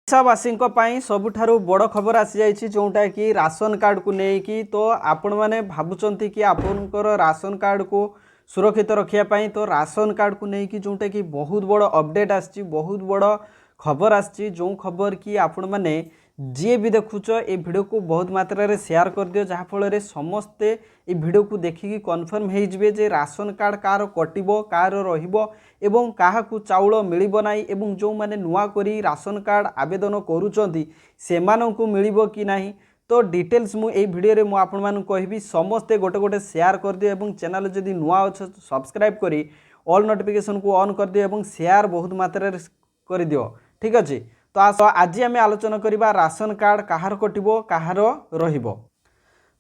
ओडिशावासी सबुठारु बड़ खबर आसी जाइए जोटा कि राशन कार्ड को लेकिन तो आपण मैंने भावुंट कि आपणकर राशन कार्ड को सुरक्षित रखापी तो राशन कार्ड को लेकिन जोटा कि बहुत बड़ अपडेट आसी बहुत बड़ खबर आसी जो खबर कि आपण मैंने जी भी देखुच ये वीडियो को बहुत मात्रा रे शेयर कर दियो जहाँफल समस्ते ये वीडियो को देखिकी कन्फर्म हो जे राशन कार्ड कार कटिबो कार रहिबो एवं काहाकू चाउल मिलिबो नाही एवं जो माने नुआ करी राशन कार्ड आवेदन करूचंती सेमानंकू मिलिबो कि नाही तो डिटेल्स मु ए वीडियो रे मु आपन मानु कहबी समस्ते गोटे गोटे शेयर कर दियो एवं चैनल जदि नुआ अछ सब्सक्राइब करी ऑल नोटिफिकेशन को ऑन कर दियो एवं शेयर बहुत मात्रा रे कर दियो ठीक अछि। तो आज आम आलोचना करबा राशन कार्ड कहार कटिबो कहार रहिबो।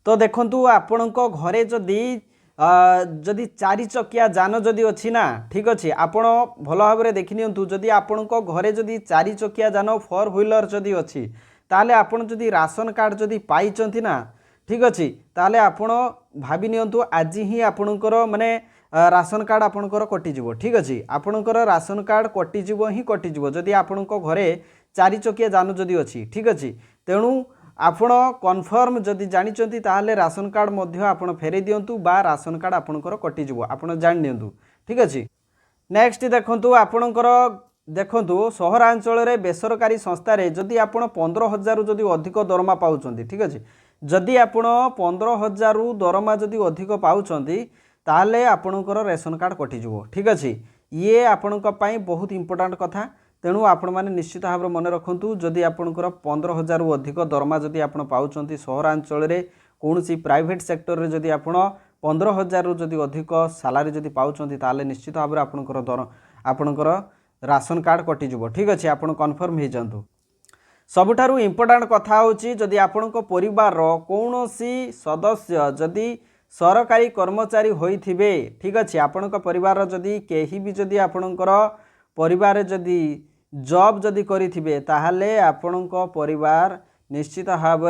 तो देखंतु आपणक घरे जदि चारि चकिया जान जदि अच्छी ना ठीक अच्छे आपण भल भाव में देखि नियंतु जदि आपणक घरे जदि चारि चकिया जान 4 व्हीलर जदि अच्छी ताले आपण जदि राशन कार्ड जदि पाइचंती ना ठीक अच्छे ताले आपण भाबि नियंतु आज ही आपणकर माने राशन कार्ड आपणकर कटिजिवो ठीक अच्छे आपणकर राशन कार्ड कटिजिवो ही कटिजिवो जदि आपणक घरे चारि चकिया जान जदि अच्छी ठीक अच्छे तेणु आपण कन्फर्म जदि जानिचंती ताहले राशन कार्ड मध्य आपण फेरे दियंतु बा राशन कार्ड आपणकर कटिजिवो आपण जानि नियंतु ठीक अच्छे। नेक्स्ट देखंतु आपणकर देखंतु सहरांचल रे बेसरकारी संस्था रे जदि आपण 15,000 जदि अधिक दरमा पाउचंती ठीक अच्छे जदि आपण 15,000 दरमा जदि अधिक पाउचंती ताहले आपणकर रेशन कार्ड कटिजिवो ठीक अच्छे ये आपणक पई बहुत इंपोर्टेंट कथा तेणु आपण मैंने निश्चित भाव मन रखु जदि आपणकर 15,000 अधिक दरमा जदि आपण पाउचंती सहरांचल रे कौनसी प्राइवेट सेक्टर रे जदि आपण 15,000 जदि अधिक सालारी जदि पाउचंती ताले निश्चित भाव आपणकर राशन कार्ड कटिजिवो ठीक अच्छे आपण कन्फर्म हो जातु। सबुठारु इंपोर्टेंट कथा होची जदि आपणक परिवार कौनसी सदस्य जदि सरकारी कर्मचारी होइथिबे ठीक अच्छे आपणक परिवार जदि केही भी जदि आपणकर परिवार जदि जॉब जदि करिथिबे ताहले आपणक परिवार निश्चित भाव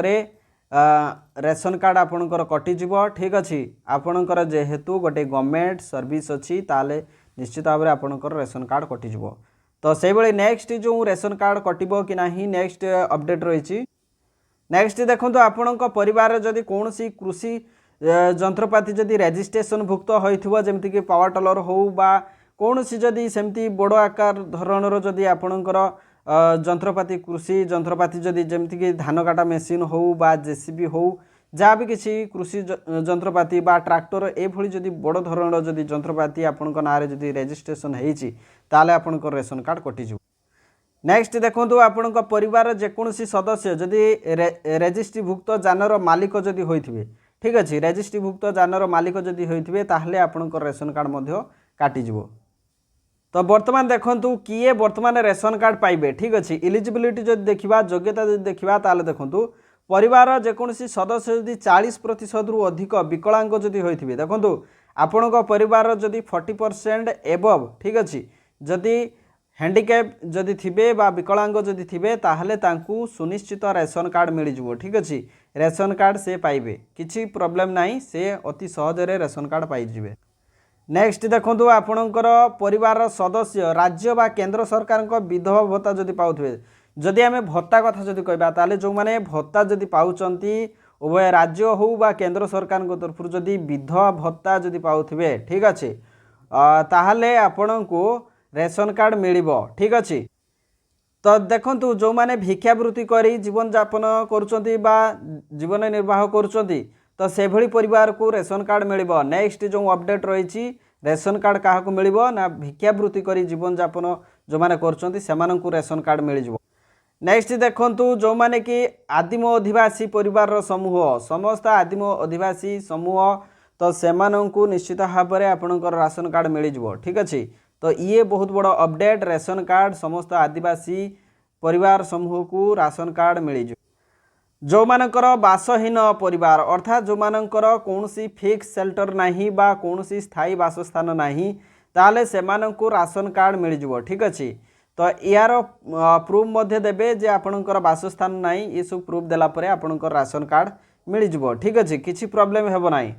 रेशन कार्ड आपणकर कटिजिवो ठीक अच्छे आपणकर जेहेतु गोटे गवर्नमेंट सर्विस अच्छी ताले निश्चित भाव आपणकर रेशन कार्ड कटिजिवो। तो से भली नेक्स्ट जो रेशन कार्ड कटिबो कि नाही नेक्स्ट अपडेट रही नेक्स्ट देखंतु आपणक परिवार जदि कौनसी कृषि जंत्रपाति जदि रजिस्ट्रेशन भुक्त होइथिबो जेमति कि पावर टिलर हो बा कौन सी जदि सेमती बड़ आकार धरणर जदि आपणकर जंत्रपाति कृषि जंत्रपाति जदि जेमती कि धान काटा मेसीन हो बा जेसीबी हो जहाँ भी किसी कृषि जंत्रपाति बा ट्रैक्टर ए भली जदि बड़ धरणर जदि जंत्रपाति आपणक नारे जदि रजिस्ट्रेशन होईची ताले आपणकर रेशन कार्ड कटिजिवो। नेक्स्ट देखंतु आपणक परिवार जेकोसी सदस्य जदि रजिस्ट्रीभुक्त जानर मालिक जदि होइथिबे ठीक अच्छे रजिस्ट्रीभुक्त जानर मालिक जदि होइथिबे ताहले आपणकर रेशन कार्ड मध्य काटिजिवो। तो बर्तमान देखंतु किए बर्तमान रेशन कार्ड पाइबे ठीक अच्छे इलिजिबिलिटी जब देखा योग्यता जब देखा ताले देखंतु परिवार जेकोसी सदस्य जदि 40% रु अधिक विकलांग जदि होइथिबे देखंतु आपणक परिवार जदि 40% एबव ठीक अच्छे जदि हैंडिकैप जदि थिबे बा विकलांग जदि थिबे ताहले तांकू सुनिश्चित रेशन कार्ड मिल जिवो ठीक अच्छे रेशन कार्ड से पाइबे किछि प्रॉब्लम नाही से अति सहजरे रेशन कार्ड पाइ जिवे। नेक्स्ट देखंतु आपणकर परिवार सदस्य राज्य बा केंद्र सरकार विधवा भत्ता जदि पाउथिबे जदि आमे भत्ता कथा जदि कहबा ताले जो माने भत्ता जदि पाउचंती उभय राज्य हो बा केंद्र सरकार तरफ जदि विधवा भत्ता जदि पाउथिबे ठीक अच्छे ताहले आपणको रेशन कार्ड मिलिबो ठीक अच्छे। तो देखंतु जो माने भिक्षावृत्ति करी जीवन यापन करूचंती बा जीवन निर्वाह करूचंती तो से भली परिवार को रेशन कार्ड मिलिबो। नेक्स्ट जो अपडेट रही रेशन कार्ड क्या मिलिबो ना भिक्षावृत्ति करी जीवन यापन जो माने करूचंती सेमानंकु रेशन कार्ड मिल जिवो। नेक्स्ट देखंतु जो माने कि आदिम आदिवासी परिवार समूह समस्त आदिम आदिवासी समूह तो सेमानंकु निश्चित भाव में आपणकर राशन कार्ड मिल जिवो ठीक अच्छे। तो ये बहुत बड़ अपडेट रेशन कार्ड समस्त आदिवासी परिवार समूह को राशन कार्ड मिल जिवो। जो मानकर बासहीन परिवार अर्थात जो मानकर कौनसी फिक्स शेल्टर नहीं बा कौनसी स्थायी बासस्थान नहीं ताले सेमानंकु राशन कार्ड मिल जिवो ठीक अच्छे। तो यार प्रूफ मध्य देबे जे आपणकर बासस्थान नहीं ये सब प्रूफ देला परे आपणकर राशन कार्ड मिल जिवो ठीक अच्छे किछि प्रॉब्लम हेबो नाही।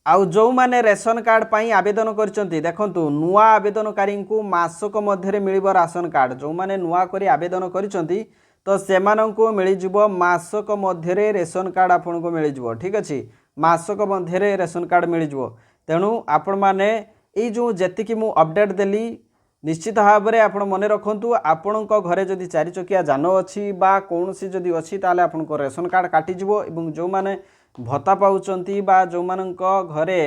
आउ जो माने रेशन कार्ड पाई आवेदन करचंती देखंतु नुआ आवेदनकारी को मासक मध्य मिलिबो राशन कार्ड जो माने नुआ करी आवेदन करचंती तो सेमानंको मिली जिवो मासक मध्य रेशन कार्ड आपन को मिली जिवो ठीक अछि मासक मध्य रेशन कार्ड मिली जिवो तेणु आपण माने ए जो जेतिकी मु अपडेट देली निश्चित भाव में आपण मन रखु आपण घरे जदि 4 चकिया जान अच्छी बा कौन सी जदि अच्छी ताले आपण को रेशन कार्ड काटिजिवो एवं जो माने भत्ता पाउचंती बा जो मानक घरे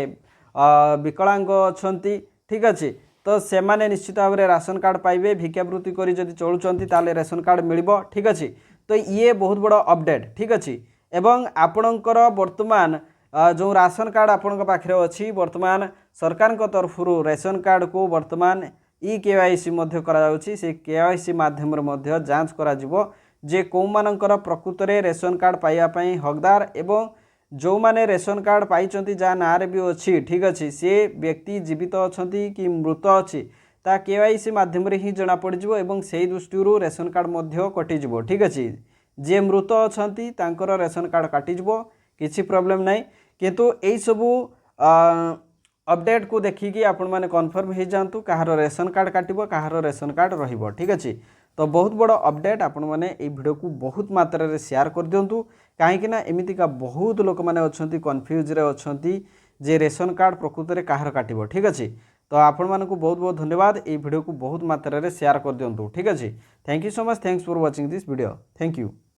विकलांग अच्छी ठीक अच्छे तो से माने निश्चित भाव में राशन कार्ड पाइबे भिक्षावृत्ति करी जदि चलुचंती ताले रेशन कार्ड मिलिबो ठीक अच्छे तो ये बहुत बड़ अपडेट ठीक अच्छे एवं आपणकर वर्तमान जो राशन कार्ड आपण पाखे अच्छी वर्तमान सरकार तरफ रेशन कार्ड को वर्तमान केवाईसी से केवाईसी माध्यम जांच करा जे कौ मानकर प्रकृत में रेशन कार्ड पाइबापी हकदार एवं जो माने रेशन कार्ड पाई जहाँ ना भी अच्छी ठीक अच्छे सी व्यक्ति जीवित अच्छा कि मृत अच्छी ता केवाईसी माध्यम ही जना पड़ो एवं से दृष्टि रेशन कार्ड कटिज ठीक अच्छे जे मृत अच्छा रेशन कार्ड काटिज किसी प्रॉब्लम नहीं किंतु यही सबू अपडेट को देखिकी आपण मैंने कन्फर्म हो जातु कहार रेशन कार्ड काटिबो कहार रेशन कार्ड रहिबो ठीक अच्छे तो बहुत बड़ अपडेट आपण मैंने ये वीडियो को बहुत मात्रा रे शेयर कर दिंतु कहीं एमतीका बहुत लोक मैंने अच्छा कन्फ्यूज रे अछंती जे रेशन कार्ड प्रकृत में कहार काटिबो ठीक अच्छे तो आपण मानकु बहुत बहुत धन्यवाद ये वीडियो को बहुत मात्रा रे शेयर कर दिंतु ठीक अच्छे thank you so much thanks for watching this video thank you.